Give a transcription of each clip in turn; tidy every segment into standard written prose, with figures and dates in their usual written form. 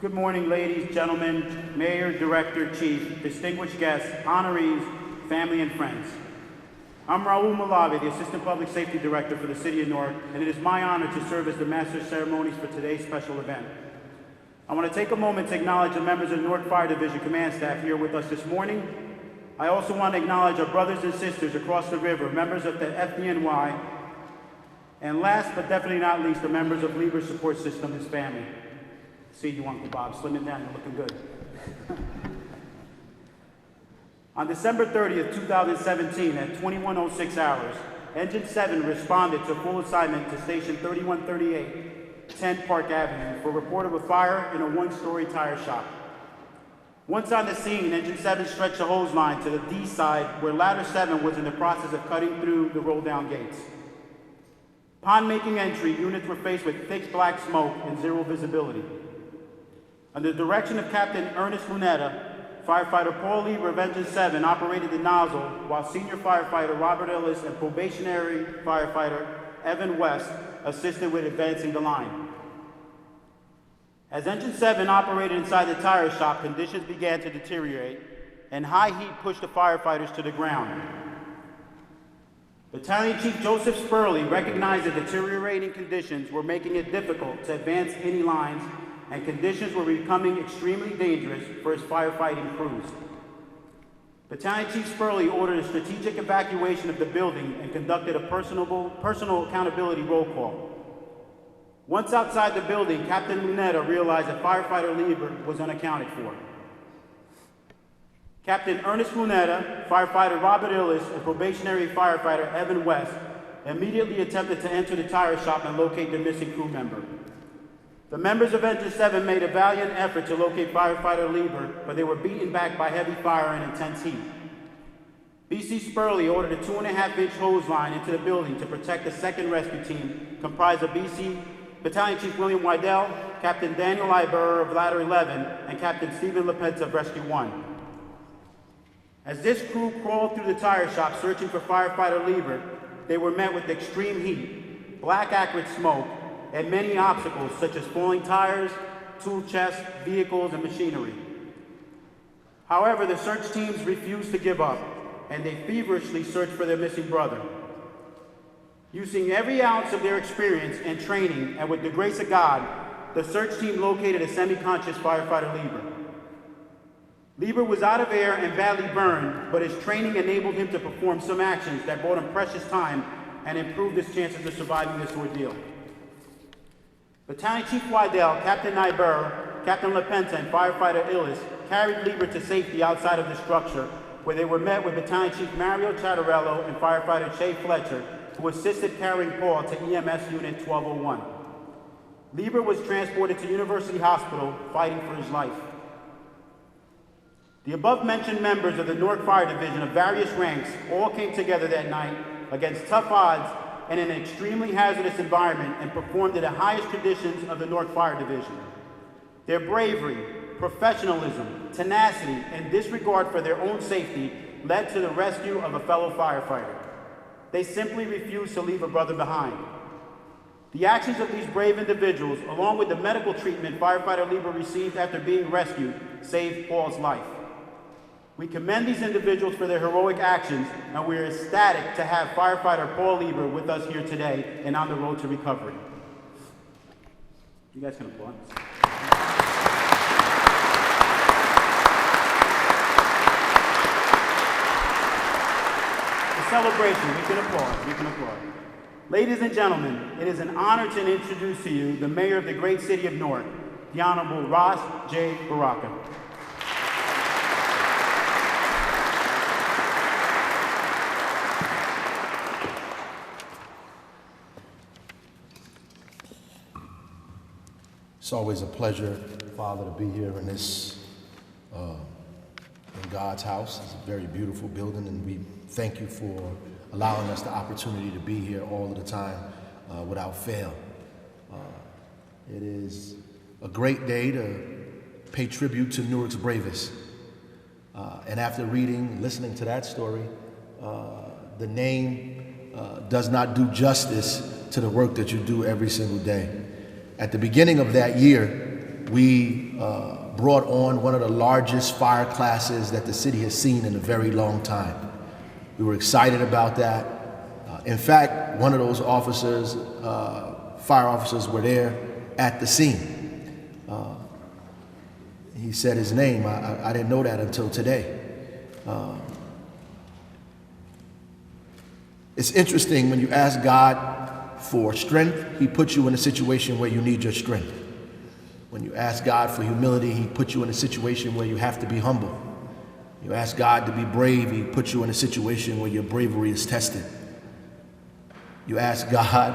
Good morning, ladies, gentlemen, mayor, director, chief, distinguished guests, honorees, family, and friends. I'm Raul Malavi, the Assistant Public Safety Director for the City of Newark, and it is my honor to serve as the Master of Ceremonies for today's special event. I want to take a moment to acknowledge the members of the Newark Fire Division Command Staff here with us this morning. I also want to acknowledge our brothers and sisters across the river, members of the FDNY, and last but definitely not least, the members of Lieber's support system, his family. See you, Uncle Bob. Slimming down, you're looking good. On December 30th, 2017, at 21:06 hours, Engine 7 responded to full assignment to Station 3138, 10 Park Avenue, for a report of a fire in a one-story tire shop. Once on the scene, Engine 7 stretched the hose line to the D side, where Ladder 7 was in the process of cutting through the roll-down gates. Upon making entry, units were faced with thick black smoke and zero visibility. Under the direction of Captain Ernest Lunetta, firefighter Paul Lieber of Engine 7 operated the nozzle, while senior firefighter Robert Ellis and probationary firefighter Evan West assisted with advancing the line. As Engine 7 operated inside the tire shop, conditions began to deteriorate, and high heat pushed the firefighters to the ground. Battalion Chief Joseph Spurley recognized that deteriorating conditions were making it difficult to advance any lines, and conditions were becoming extremely dangerous for his firefighting crews. Battalion Chief Spurley ordered a strategic evacuation of the building and conducted a personal accountability roll call. Once outside the building, Captain Lunetta realized that firefighter Lieber was unaccounted for. Captain Ernest Lunetta, firefighter Robert Ellis, and probationary firefighter Evan West immediately attempted to enter the tire shop and locate the missing crew member. The members of Engine 7 made a valiant effort to locate firefighter Lieber, but they were beaten back by heavy fire and intense heat. BC Spurley ordered a 2.5-inch hose line into the building to protect the 2nd Rescue Team, comprised of BC Battalion Chief William Wydell, Captain Daniel Iber of Ladder 11, and Captain Stephen LaPenza of Rescue 1. As this crew crawled through the tire shop searching for firefighter Lieber, they were met with extreme heat, black acrid smoke, and many obstacles such as falling tires, tool chests, vehicles, and machinery. However, the search teams refused to give up, and they feverishly searched for their missing brother. Using every ounce of their experience and training, and with the grace of God, the search team located a semi-conscious firefighter Lieber. Lieber was out of air and badly burned, but his training enabled him to perform some actions that brought him precious time and improved his chances of surviving this ordeal. Battalion Chief Wydell, Captain Iber, Captain LaPenza, and firefighter Illis carried Lieber to safety outside of the structure, where they were met with Battalion Chief Mario Chattarello and firefighter Shay Fletcher, who assisted carrying Paul to EMS Unit 1201. Lieber was transported to University Hospital, fighting for his life. The above-mentioned members of the Newark Fire Division of various ranks all came together that night against tough odds and in an extremely hazardous environment and performed in the highest traditions of the Newark Fire Division. Their bravery, professionalism, tenacity, and disregard for their own safety led to the rescue of a fellow firefighter. They simply refused to leave a brother behind. The actions of these brave individuals, along with the medical treatment firefighter Lieber received after being rescued, saved Paul's life. We commend these individuals for their heroic actions, and we are ecstatic to have firefighter Paul Lieber with us here today and on the road to recovery. You guys can applaud. The celebration, we can applaud, we can applaud. Ladies and gentlemen, it is an honor to introduce to you the mayor of the great city of Newark, the Honorable Ross J. Baraka. It's always a pleasure, Father, to be here in this, in God's house. It's a very beautiful building, and we thank you for allowing us the opportunity to be here all of the time without fail. It is a great day to pay tribute to Newark's bravest. And after listening to that story, the name does not do justice to the work that you do every single day. At the beginning of that year, we brought on one of the largest fire classes that the city has seen in a very long time. We were excited about that. In fact, one of those officers, fire officers, were there at the scene. He said his name. I didn't know that until today. It's interesting when you ask God for strength, he puts you in a situation where you need your strength. When you ask God for humility, he puts you in a situation where you have to be humble. You ask God to be brave, he puts you in a situation where your bravery is tested. You ask God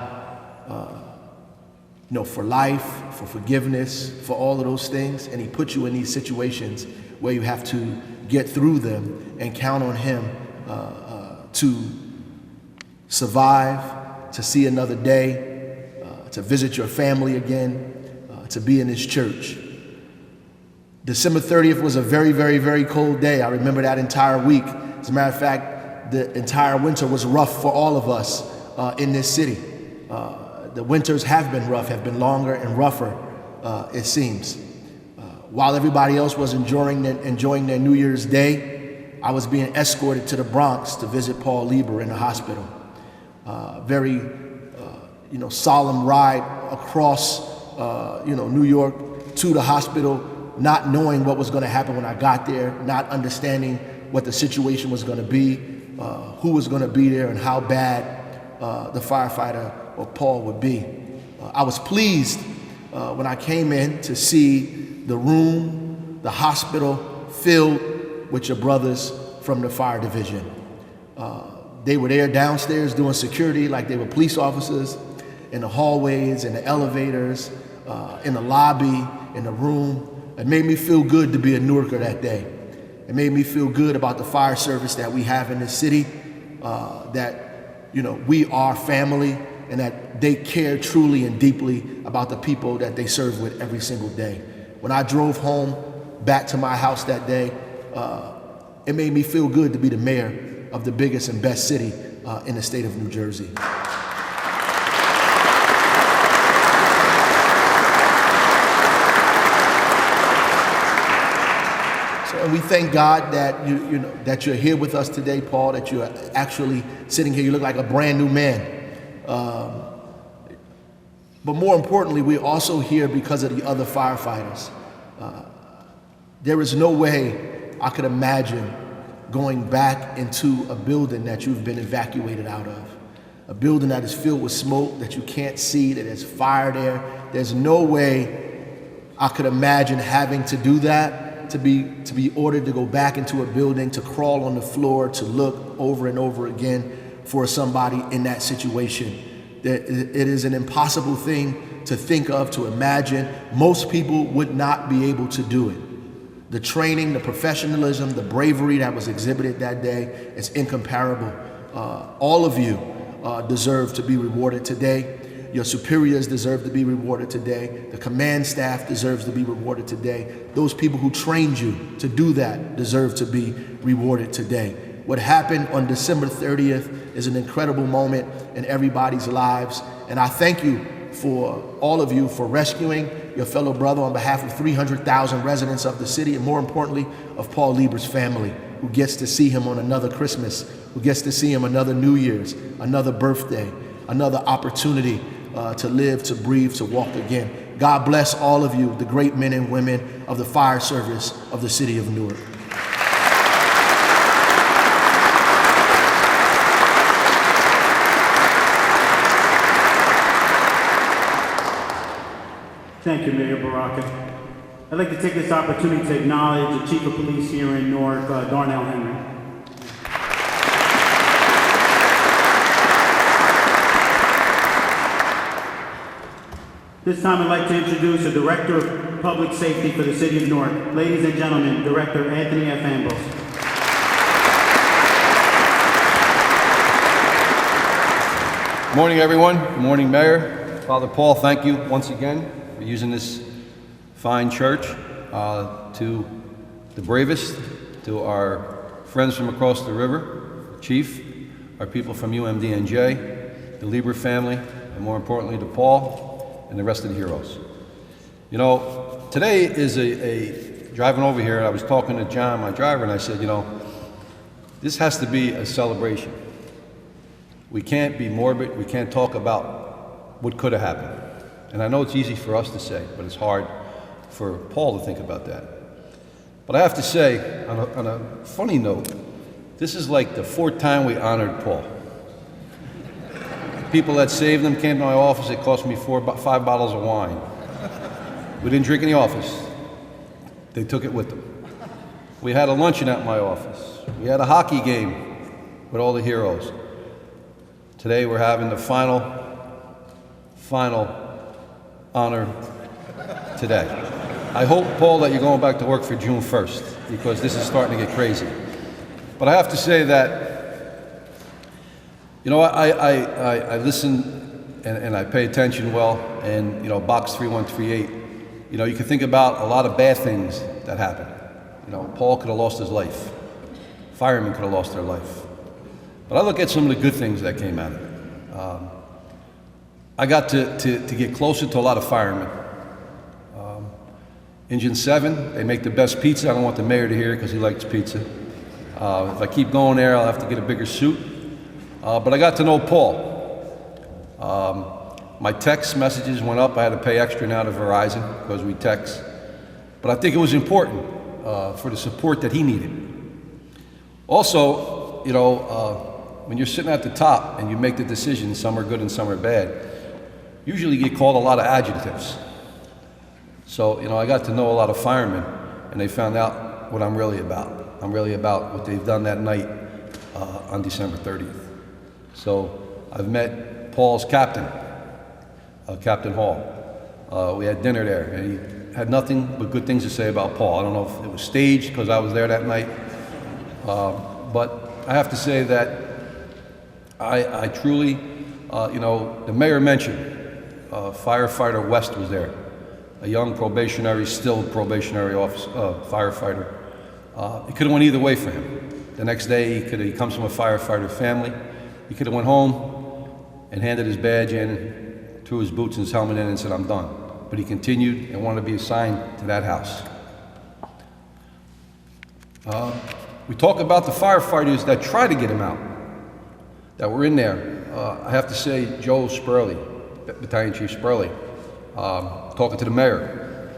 for life, for forgiveness, for all of those things, and he puts you in these situations where you have to get through them and count on him to survive, to see another day, to visit your family again, to be in his church. December 30th was a very, very, very cold day. I remember that entire week. As a matter of fact, the entire winter was rough for all of us in this city. The winters have been rough, have been longer and rougher, it seems. While everybody else was enjoying their New Year's Day, I was being escorted to the Bronx to visit Paul Lieber in the hospital. Very, solemn ride across, New York to the hospital, not knowing what was going to happen when I got there, not understanding what the situation was going to be, who was going to be there, and how bad the firefighter or Paul would be. I was pleased when I came in to see the room, the hospital filled with your brothers from the fire division. They were there downstairs doing security like they were police officers, in the hallways, in the elevators, in the lobby, in the room. It made me feel good to be a Newarker that day. It made me feel good about the fire service that we have in this city, that we are family, and that they care truly and deeply about the people that they serve with every single day. When I drove home back to my house that day, it made me feel good to be the mayor of the biggest and best city in the state of New Jersey. And we thank God that that you're here with us today, Paul, that you're actually sitting here. You look like a brand new man. But more importantly, we're also here because of the other firefighters. There is no way I could imagine going back into a building that you've been evacuated out of. A building that is filled with smoke, that you can't see, that there's fire there. There's no way I could imagine having to do that, to be ordered to go back into a building, to crawl on the floor, to look over and over again for somebody in that situation. It is an impossible thing to think of, to imagine. Most people would not be able to do it. The training, the professionalism, the bravery that was exhibited that day is incomparable. All of you deserve to be rewarded today. Your superiors deserve to be rewarded today. The command staff deserves to be rewarded today. Those people who trained you to do that deserve to be rewarded today. What happened on December 30th is an incredible moment in everybody's lives. And I thank you for all of you for rescuing your fellow brother on behalf of 300,000 residents of the city, and more importantly, of Paul Lieber's family, who gets to see him on another Christmas, who gets to see him another New Year's, another birthday, another opportunity to live, to breathe, to walk again. God bless all of you, the great men and women of the fire service of the city of Newark. Thank you, Mayor Baraka. I'd like to take this opportunity to acknowledge the Chief of Police here in Newark, Darnell Henry. This time I'd like to introduce the Director of Public Safety for the City of Newark. Ladies and gentlemen, Director Anthony F. Ambrose. Good morning, everyone. Good morning, Mayor. Father Paul, thank you once again for using this fine church. To the bravest, to our friends from across the river, Chief, our people from UMDNJ, the Lieber family, and more importantly to Paul and the rest of the heroes. You know, today is driving over here, I was talking to John, my driver, and I said, this has to be a celebration. We can't be morbid, we can't talk about what could have happened. And I know it's easy for us to say, but it's hard for Paul to think about that. But I have to say, on a funny note, this is like the 4th time we honored Paul. People that saved him came to my office, it cost me 5 bottles of wine. We didn't drink in the office. They took it with them. We had a luncheon at my office. We had a hockey game with all the heroes. Today we're having the final honor today. I hope, Paul, that you're going back to work for June 1st, because this is starting to get crazy. But I have to say that, I listen and I pay attention well, and, Box 3138, you can think about a lot of bad things that happened. Paul could have lost his life. Firemen could have lost their life. But I look at some of the good things that came out of it. I got to get closer to a lot of firemen. Engine 7, they make the best pizza. I don't want the mayor to hear it because he likes pizza. If I keep going there, I'll have to get a bigger suit. But I got to know Paul. My text messages went up. I had to pay extra now to Verizon because we text. But I think it was important for the support that he needed. Also, when you're sitting at the top and you make the decisions, some are good and some are bad, usually you get called a lot of adjectives. So, I got to know a lot of firemen, and they found out what I'm really about. I'm really about what they've done that night on December 30th. So, I've met Paul's captain, Captain Hall. We had dinner there, and he had nothing but good things to say about Paul. I don't know if it was staged because I was there that night, but I have to say that I truly, the mayor mentioned firefighter West was there, a young still probationary firefighter. It could have went either way for him. The next day, he comes from a firefighter family. He could have went home and handed his badge in, threw his boots and his helmet in and said, I'm done. But he continued and wanted to be assigned to that house. We talk about the firefighters that tried to get him out, that were in there. I have to say, Joe Spurley, Battalion Chief Spurley, talking to the mayor.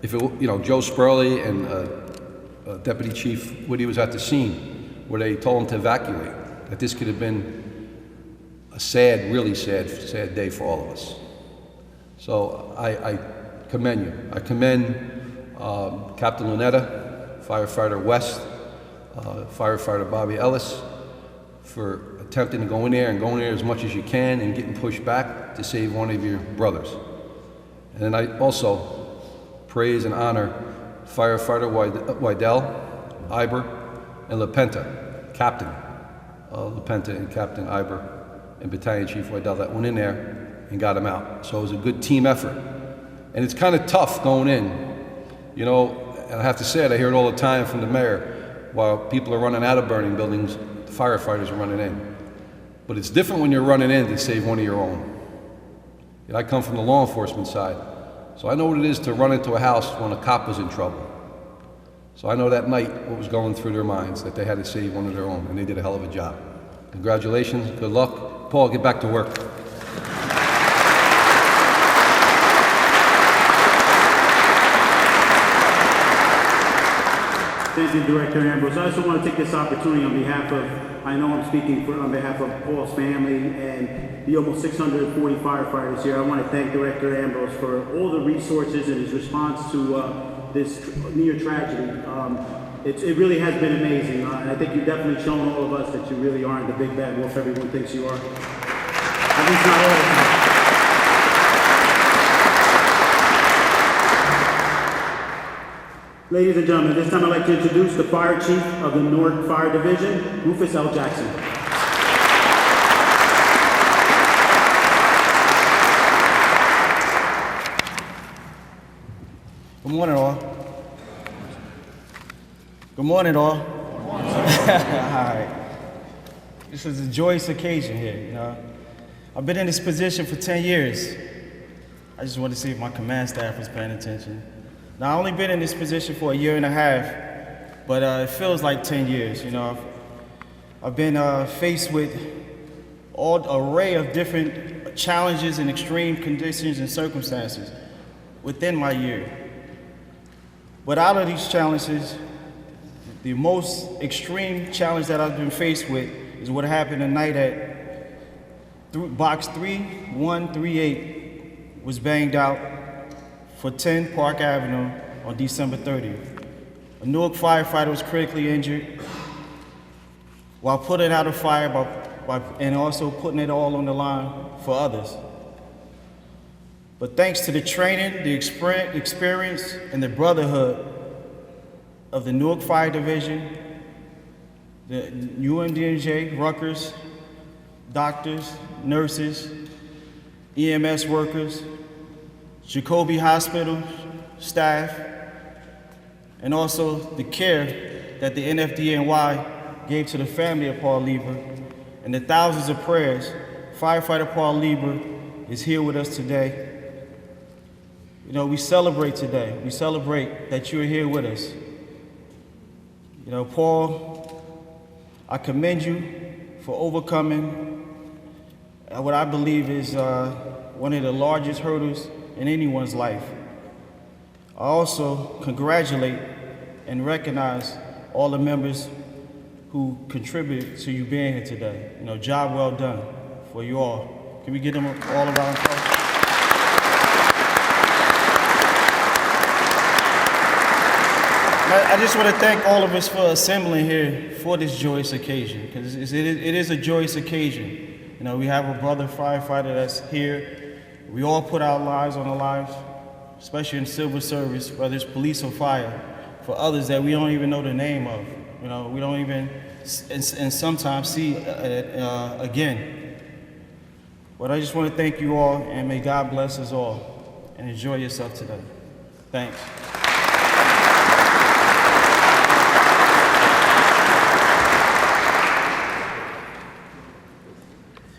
If it, Joe Spurley and Deputy Chief Woody was at the scene where they told him to evacuate, that this could have been a sad, really sad day for all of us. So I commend you. I commend Captain Lunetta, Firefighter West, Firefighter Bobby Ellis for attempting to go in there as much as you can and getting pushed back to save one of your brothers. And then I also praise and honor Firefighter Wydell, Iber, and LaPenta, Captain LaPenta and Captain Iber and Battalion Chief Wydell that went in there and got him out. So it was a good team effort. And it's kind of tough going in, and I have to say it, I hear it all the time from the mayor. While people are running out of burning buildings, the firefighters are running in. But it's different when you're running in to save one of your own. I come from the law enforcement side, so I know what it is to run into a house when a cop was in trouble. So I know that night what was going through their minds, that they had to save one of their own, and they did a hell of a job. Congratulations, good luck. Paul, get back to work. Thank you, Director Ambrose. I also want to take this opportunity on behalf of, I know I'm speaking on behalf of Paul's family and the almost 640 firefighters here. I want to thank Director Ambrose for all the resources and his response to this near tragedy. It really has been amazing. And I think you've definitely shown all of us that you really aren't the big bad wolf everyone thinks you are. At least not all of them. Ladies and gentlemen, this time I'd like to introduce the Fire Chief of the Newark Fire Division, Rufus L. Jackson. Good morning, all. Good morning, all. Good morning. All right. This is a joyous occasion here, I've been in this position for 10 years. I just want to see if my command staff was paying attention. Now, I've only been in this position for a year and a half, but it feels like 10 years. You know, I've been faced with all array of different challenges and extreme conditions and circumstances within my year. But out of these challenges, the most extreme challenge that I've been faced with is what happened tonight at box 3138 was banged out for 10 Park Avenue on December 30th. A Newark firefighter was critically injured while putting out a fire and also putting it all on the line for others. But thanks to the training, the experience, and the brotherhood of the Newark Fire Division, the UMDNJ, Rutgers, doctors, nurses, EMS workers, Jacoby Hospital staff, and also the care that the NFDNY gave to the family of Paul Lieber, and the thousands of prayers, firefighter Paul Lieber is here with us today. You know, we celebrate today. We celebrate that you're here with us. You know, Paul, I commend you for overcoming what I believe is one of the largest hurdles in anyone's life. I also congratulate and recognize all the members who contributed to you being here today. You know, job well done for you all. Can we give them all a round of applause? I just want to thank all of us for assembling here for this joyous occasion, because it is a joyous occasion. You know, we have a brother firefighter that's here. We all put our lives on the lines, especially in civil service, whether it's police or fire, for others that we don't even know the name of. You know, we don't even, and sometimes see again. But I just want to thank you all, and may God bless us all, and enjoy yourself today. Thanks.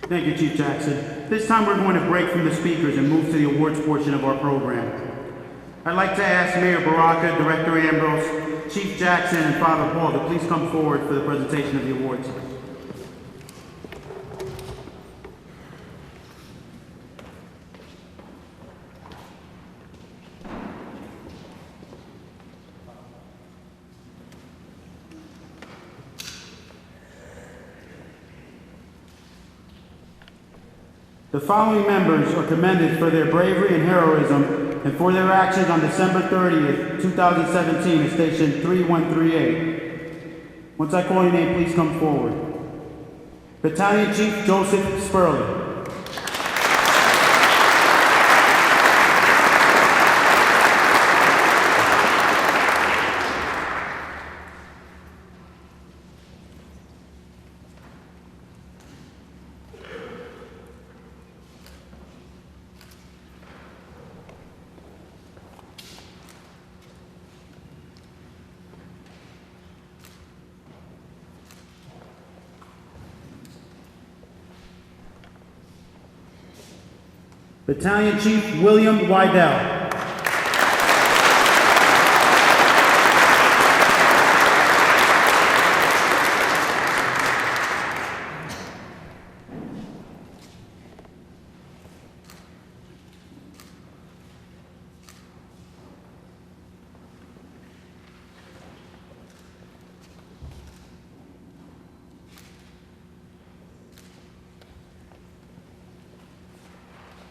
Thank you, Chief Jackson. This time we're going to break from the speakers and move to the awards portion of our program. I'd like to ask Mayor Baraka, Director Ambrose, Chief Jackson, and Father Paul to please come forward for the presentation of the awards. The following members are commended for their bravery and heroism and for their actions on December 30th, 2017 at Station 3138. Once I call your name, please come forward. Battalion Chief Joseph Spurley. Battalion Chief William Wydell.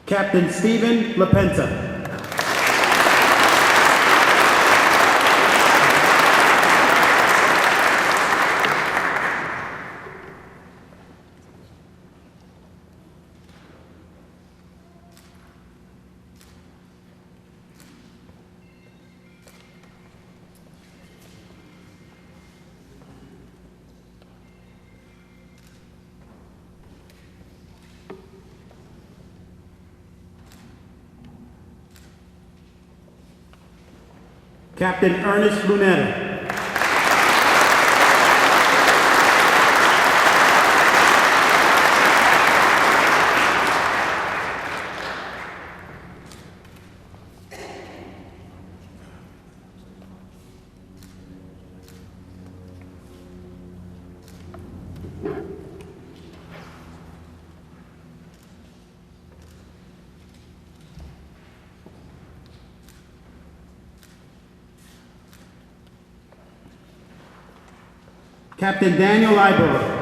Captain Stephen LaPenta. Captain Ernest Lunetta. Captain Daniel Ibero.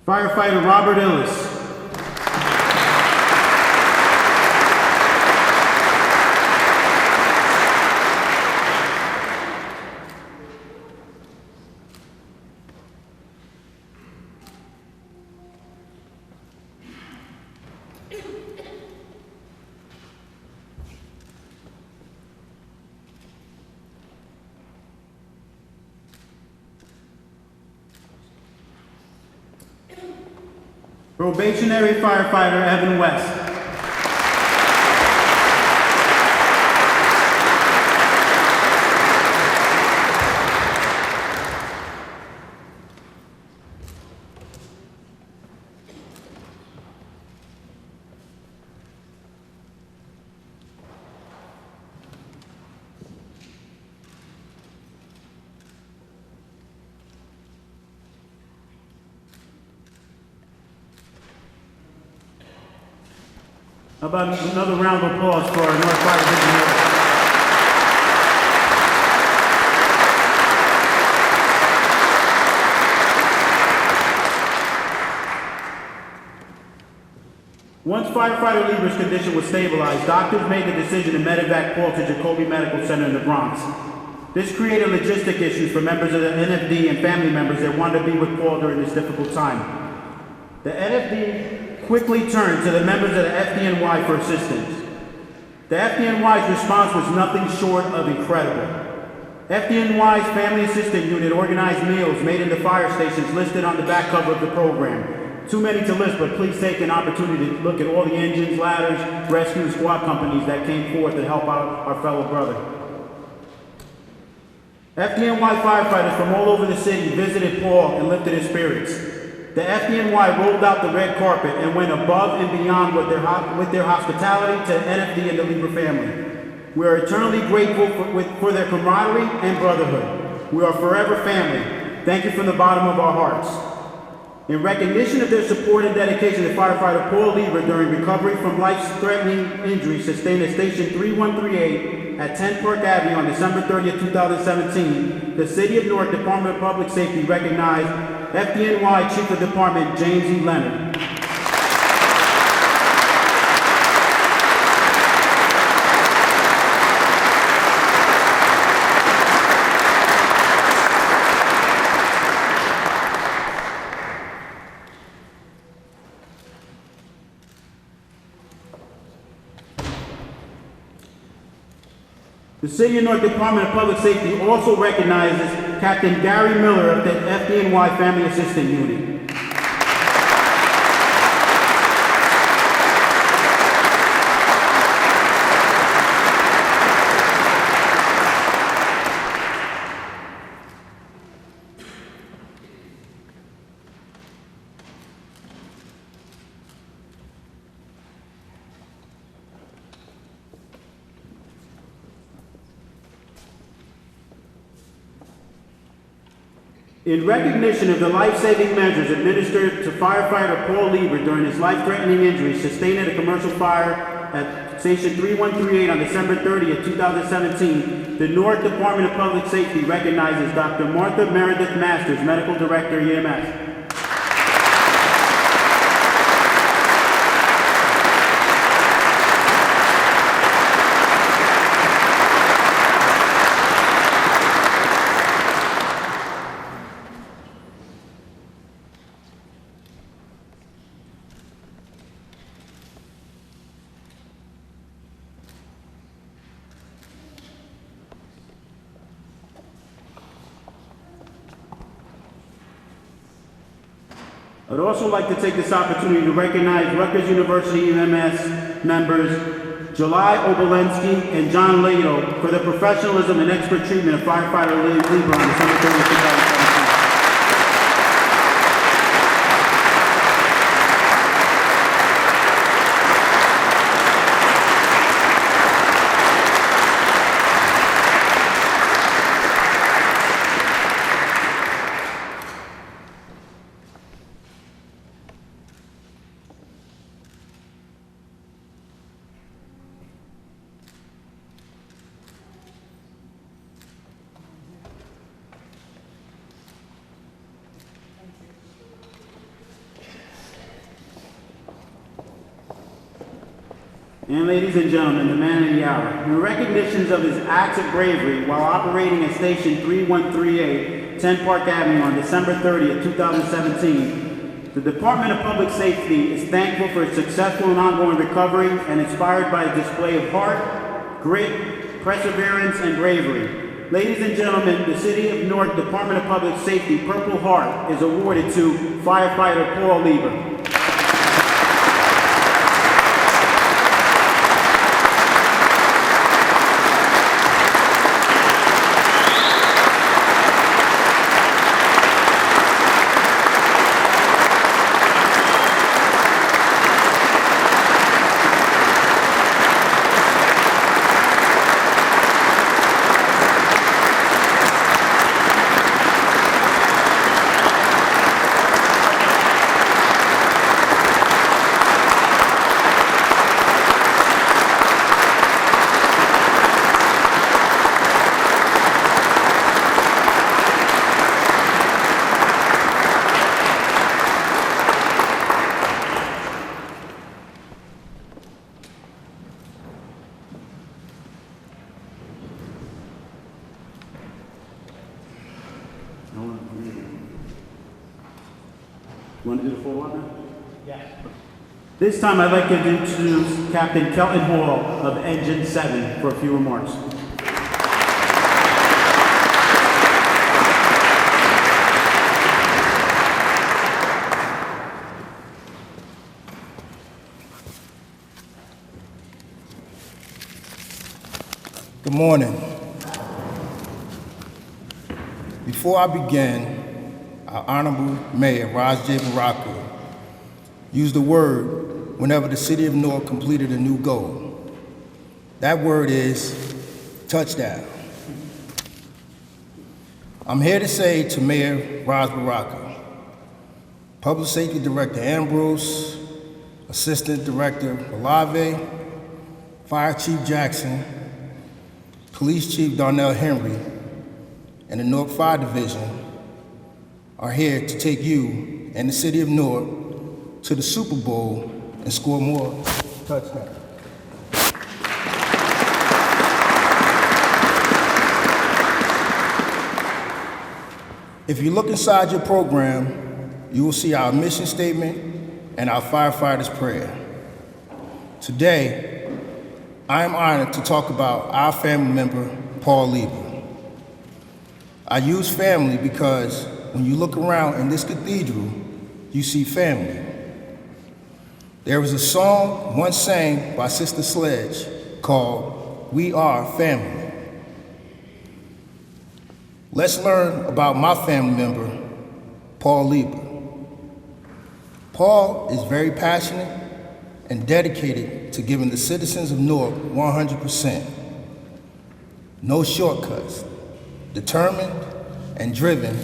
Firefighter Robert Illis. Probationary firefighter Evan West. How about another round of applause for our North Fire Division? Once firefighter Lieber's condition was stabilized, doctors made the decision to medevac Paul to Jacoby Medical Center in the Bronx. This created logistic issues for members of the NFD and family members that wanted to be with Paul during this difficult time. The NFD quickly turned to the members of the FDNY for assistance. The FDNY's response was nothing short of incredible. FDNY's Family Assistant Unit organized meals made in the fire stations listed on the back cover of the program. Too many to list, but please take an opportunity to look at all the engines, ladders, rescue, and squad companies that came forth to help out our fellow brother. FDNY firefighters from all over the city visited Paul and lifted his spirits. The FDNY rolled out the red carpet and went above and beyond with their hospitality to NFD and the Lieber family. We are eternally grateful for their camaraderie and brotherhood. We are forever family. Thank you from the bottom of our hearts. In recognition of their support and dedication to firefighter Paul Lieber during recovery from life-threatening injuries sustained at Station 3138 at 10 Park Avenue on December 30th, 2017, the City of Newark Department of Public Safety recognized FDNY Chief of Department James E. Leonard. The City of Newark Department of Public Safety also recognizes Captain Gary Miller of the FDNY Family Assistant Unit. In recognition of the life-saving measures administered to firefighter Paul Lieber during his life-threatening injuries sustained at a commercial fire at Station 3138 on December 30th, 2017, the Newark Department of Public Safety recognizes Dr. Martha Meredith Masters, Medical Director, EMS. I'd also like to take this opportunity to recognize Rutgers University EMS members July Obolensky and John Lato for their professionalism and expert treatment of firefighter Lieber on December 30, 2017. And ladies and gentlemen, the man of the hour. In recognition of his acts of bravery while operating at Station 3138, 10 Park Avenue on December 30th, 2017, the Department of Public Safety is thankful for its successful and ongoing recovery and inspired by a display of heart, grit, perseverance, and bravery. Ladies and gentlemen, the City of Newark Department of Public Safety Purple Heart is awarded to firefighter Paul Lieber. You want to do the full one now? Yes. This time I'd like to introduce Captain Kelton Hall of Engine 7 for a few remarks. Good morning. Before I begin, our Honorable Mayor, Raj J. Baraka, used the word whenever the City of Newark completed a new goal. That word is touchdown. I'm here to say to Mayor Raj Baraka, Public Safety Director Ambrose, Assistant Director Olave, Fire Chief Jackson, Police Chief Darnell Henry, and the Newark Fire Division are here to take you and the City of Newark to the Super Bowl and score more touchdowns. If you look inside your program, you will see our mission statement and our firefighters' prayer. Today, I am honored to talk about our family member, Paul Lieber. I use family because when you look around in this cathedral, you see family. There was a song once sang by Sister Sledge called "We Are Family." Let's learn about my family member, Paul Lieber. Paul is very passionate and dedicated to giving the citizens of Newark 100%. No shortcuts, determined and driven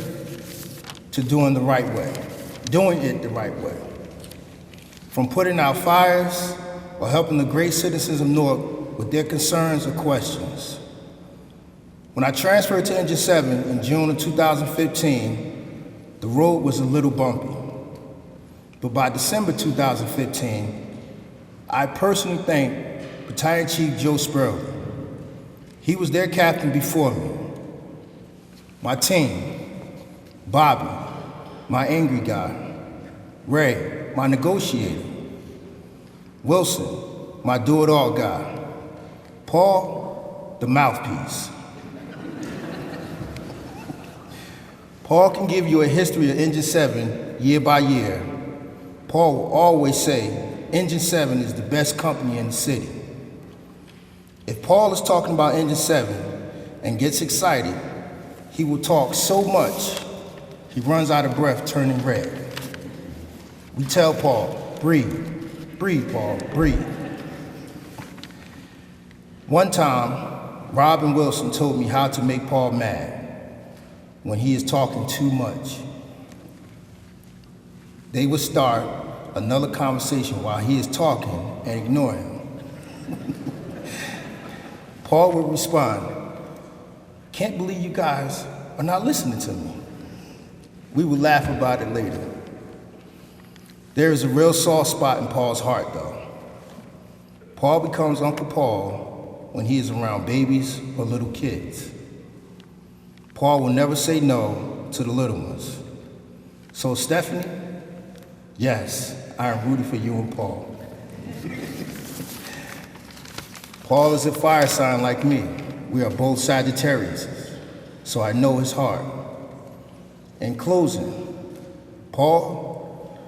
to doing it the right way. From putting out fires or helping the great citizens of Newark with their concerns or questions. When I transferred to Engine 7 in June of 2015, the road was a little bumpy. But by December 2015, I personally thank Battalion Chief Joe Spurley. He was their captain before me. My team, Bobby, my angry guy, Ray, my negotiator, Wilson, my do-it-all guy, Paul, the mouthpiece. Paul can give you a history of Engine 7 year by year. Paul will always say Engine 7 is the best company in the city. If Paul is talking about Engine 7 and gets excited, he will talk so much he runs out of breath, turning red. We tell Paul, breathe, breathe, Paul, breathe. One time, Rob and Wilson told me how to make Paul mad when he is talking too much. They would start another conversation while he is talking and ignore him. Paul would respond, "Can't believe you guys are not listening to me." We would laugh about it later. There is a real soft spot in Paul's heart, though. Paul becomes Uncle Paul when he is around babies or little kids. Paul will never say no to the little ones. So Stephanie, yes, I am rooting for you and Paul. Paul is a fire sign like me. We are both Sagittarius, so I know his heart. In closing, Paul,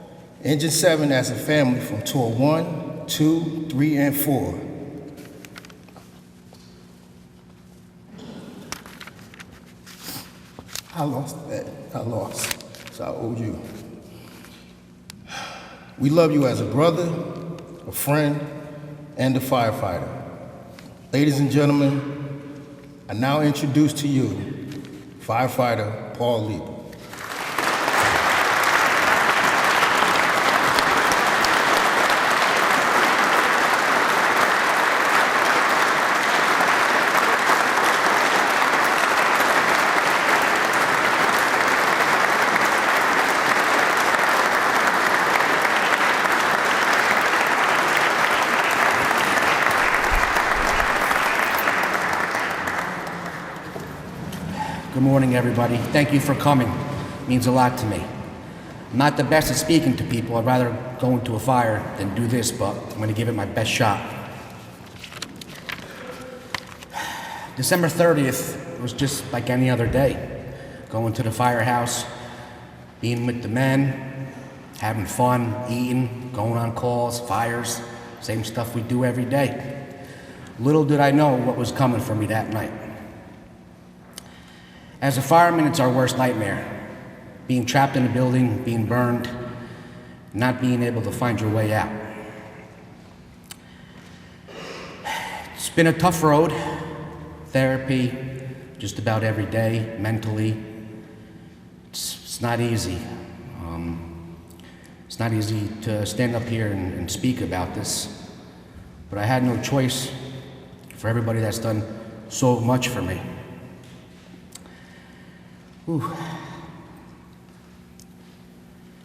Engine 7 as a family from Tour 1, 2, 3, and 4. I lost that. I lost. So I owe you. We love you as a brother, a friend, and a firefighter. Ladies and gentlemen, I now introduce to you firefighter Paul Lieb. Good morning, everybody. Thank you for coming. It means a lot to me. I'm not the best at speaking to people. I'd rather go into a fire than do this, but I'm going to give it my best shot. December 30th was just like any other day. Going to the firehouse, being with the men, having fun, eating, going on calls, fires, same stuff we do every day. Little did I know what was coming for me that night. As a fireman, it's our worst nightmare. Being trapped in a building, being burned, not being able to find your way out. It's been a tough road. Therapy, just about every day, mentally. It's not easy. It's not easy to stand up here and speak about this, but I had no choice for everybody that's done so much for me. Whew.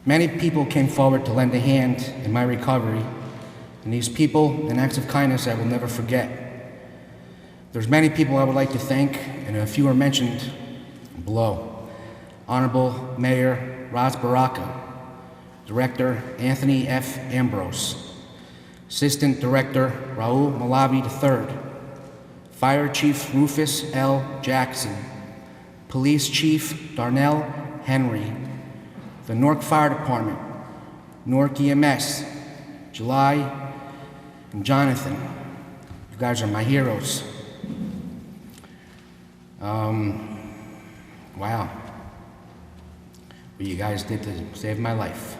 Many people came forward to lend a hand in my recovery, and these people and acts of kindness I will never forget. There's many people I would like to thank, and a few are mentioned below. Honorable Mayor Raz Baraka, Director Anthony F. Ambrose, Assistant Director Raul Malavi III, Fire Chief Rufus L. Jackson, Police Chief Darnell Henry, the Newark Fire Department, Newark EMS, July and Jonathan. You guys are my heroes. Wow. What you guys did to save my life.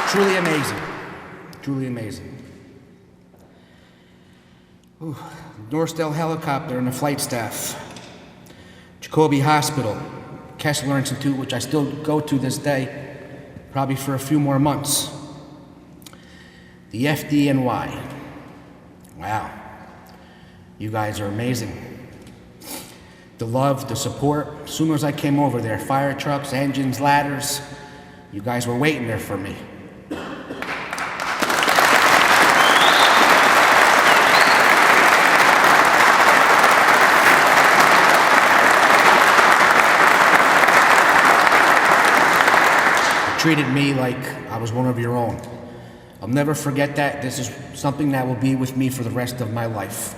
Truly amazing. Truly amazing. Ooh. Norrisdale Helicopter and the flight staff. Jacoby Hospital. Kessler Institute, which I still go to this day, probably for a few more months. The FDNY. Wow. You guys are amazing. The love, the support. As soon as I came over there, fire trucks, engines, ladders, you guys were waiting there for me. Treated me like I was one of your own. I'll never forget that. This is something that will be with me for the rest of my life.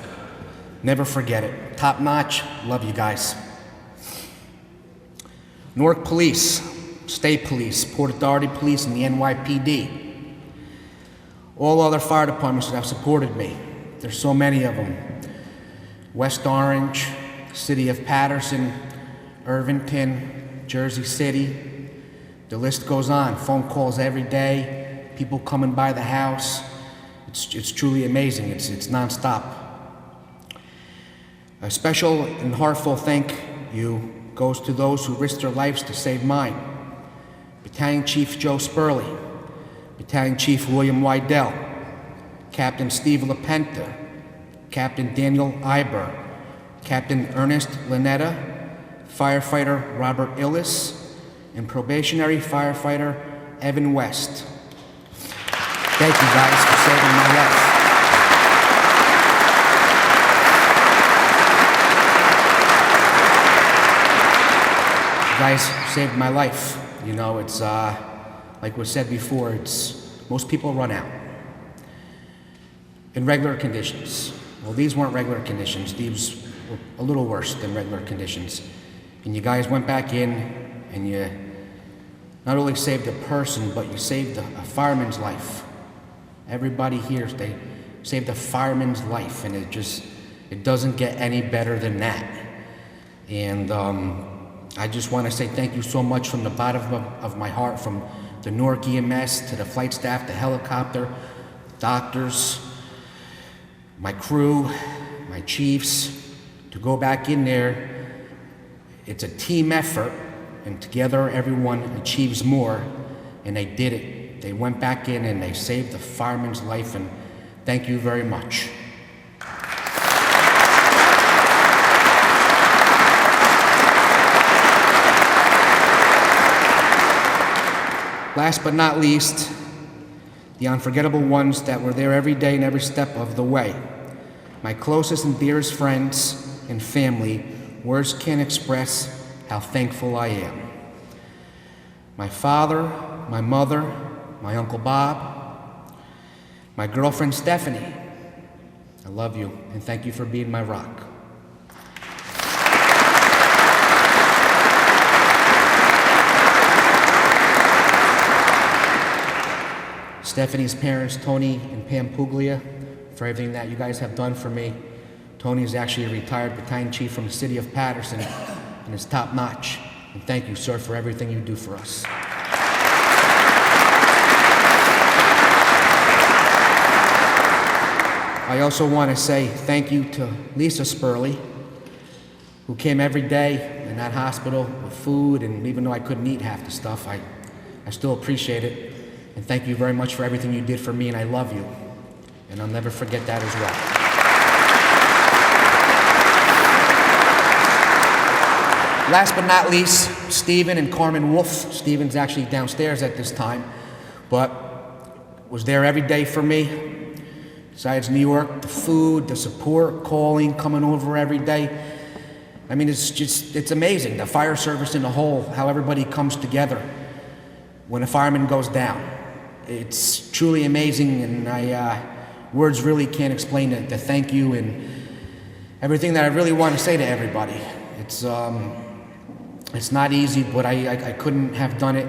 Never forget it. Top notch. Love you guys. Newark Police, State Police, Port Authority Police, and the NYPD. All other fire departments that have supported me. There's so many of them. West Orange, City of Patterson, Irvington, Jersey City. The list goes on. Phone calls every day, people coming by the house. It's truly amazing. It's nonstop. A special and heartfelt thank you goes to those who risked their lives to save mine. Battalion Chief Joe Spurley, Battalion Chief William Wydell, Captain Steve LaPenta, Captain Daniel Iber, Captain Ernest Lanetta, firefighter Robert Illis, and probationary firefighter Evan West. Thank you guys for saving my life. You guys saved my life. You know, it's like was said before, it's most people run out in regular conditions. Well, these weren't regular conditions. These were a little worse than regular conditions. And you guys went back in and you not only saved a person, but you saved a fireman's life. Everybody here, they saved a fireman's life, and it doesn't get any better than that. And I just want to say thank you so much from the bottom of my heart, from the Newark EMS to the flight staff, the helicopter, doctors, my crew, my chiefs, to go back in there. It's a team effort, and together everyone achieves more, and they did it. They went back in and they saved the fireman's life, and thank you very much. Last but not least, the unforgettable ones that were there every day and every step of the way. My closest and dearest friends and family, words can't express how thankful I am. My father, my mother, my Uncle Bob, my girlfriend Stephanie. I love you and thank you for being my rock. Stephanie's parents, Tony and Pam Puglia, for everything that you guys have done for me. Tony is actually a retired battalion chief from the city of Patterson and is top notch. And thank you, sir, for everything you do for us. I also want to say thank you to Lisa Spurley, who came every day in that hospital with food, and even though I couldn't eat half the stuff, I still appreciate it. And thank you very much for everything you did for me, and I love you. And I'll never forget that as well. Last but not least, Stephen and Carmen Wolf. Stephen's actually downstairs at this time, but was there every day for me. Besides New York, the food, the support, calling, coming over every day. I mean, it's amazing. The fire service in a whole, how everybody comes together when a fireman goes down. It's truly amazing, and words really can't explain it, the thank you and everything that I really want to say to everybody. It's not easy, but I couldn't have done it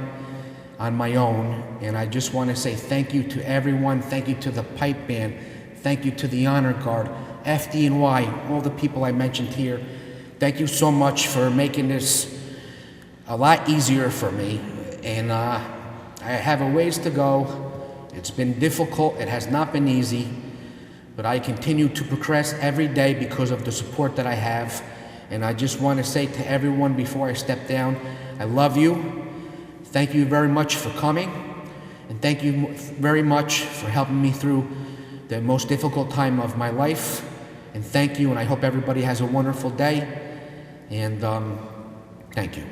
on my own, and I just want to say thank you to everyone. Thank you to the pipe band. Thank you to the Honor Guard, FD&Y, all the people I mentioned here. Thank you so much for making this a lot easier for me, and I have a ways to go. It's been difficult, it has not been easy, but I continue to progress every day because of the support that I have. And I just want to say to everyone before I step down, I love you. Thank you very much for coming, and thank you very much for helping me through the most difficult time of my life. And thank you, and I hope everybody has a wonderful day, and thank you.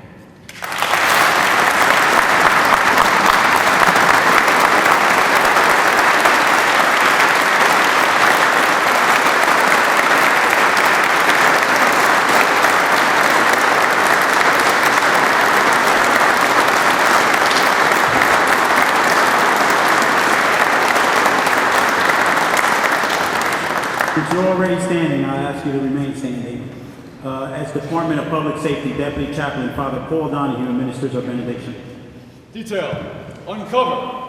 Since you're already standing, I ask you to remain standing. As Department of Public Safety Deputy Chaplain Father Paul Donahue administers our benediction. Detail, uncover.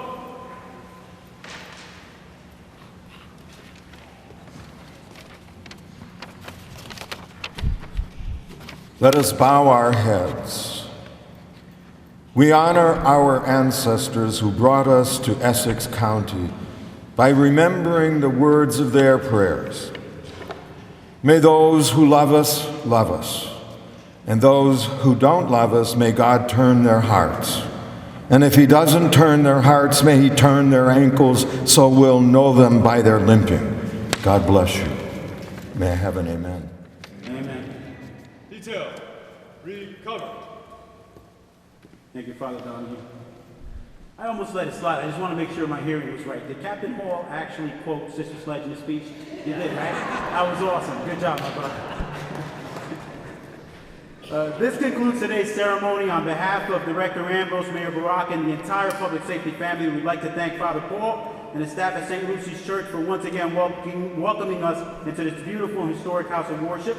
Let us bow our heads. We honor our ancestors who brought us to Essex County by remembering the words of their prayers. May those who love us, and those who don't love us, may God turn their hearts. And if he doesn't turn their hearts, may he turn their ankles so we'll know them by their limping. God bless you. May I have an amen? Amen. Detail. Recover. Thank you, Father Donahue. I almost let it slide. I just want to make sure my hearing was right. Did Captain Hall actually quote Sister Sledge in his speech? He did, right? That was awesome. Good job, my brother. This concludes today's ceremony. On behalf of Director Ambrose, Mayor Barak, and the entire public safety family, we'd like to thank Father Paul and the staff at St. Lucy's Church for once again welcoming us into this beautiful and historic house of worship.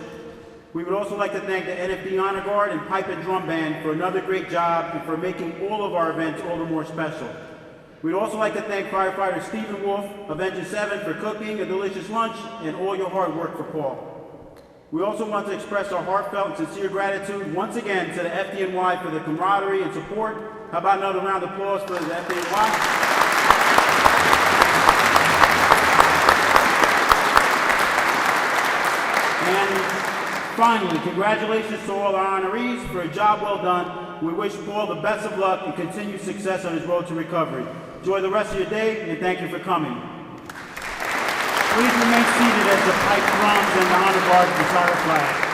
We would also like to thank the NFD Honor Guard and Pipe and Drum Band for another great job and for making all of our events all the more special. We'd also like to thank firefighter Stephen Wolf of Engine 7 for cooking a delicious lunch and all your hard work for Paul. We also want to express our heartfelt and sincere gratitude once again to the FDNY for the camaraderie and support. How about another round of applause for the FDNY? And finally, congratulations to all our honorees for a job well done. We wish Paul the best of luck and continued success on his road to recovery. Enjoy the rest of your day, and thank you for coming. Please remain seated as the pipe drums and the honor guard retire flag.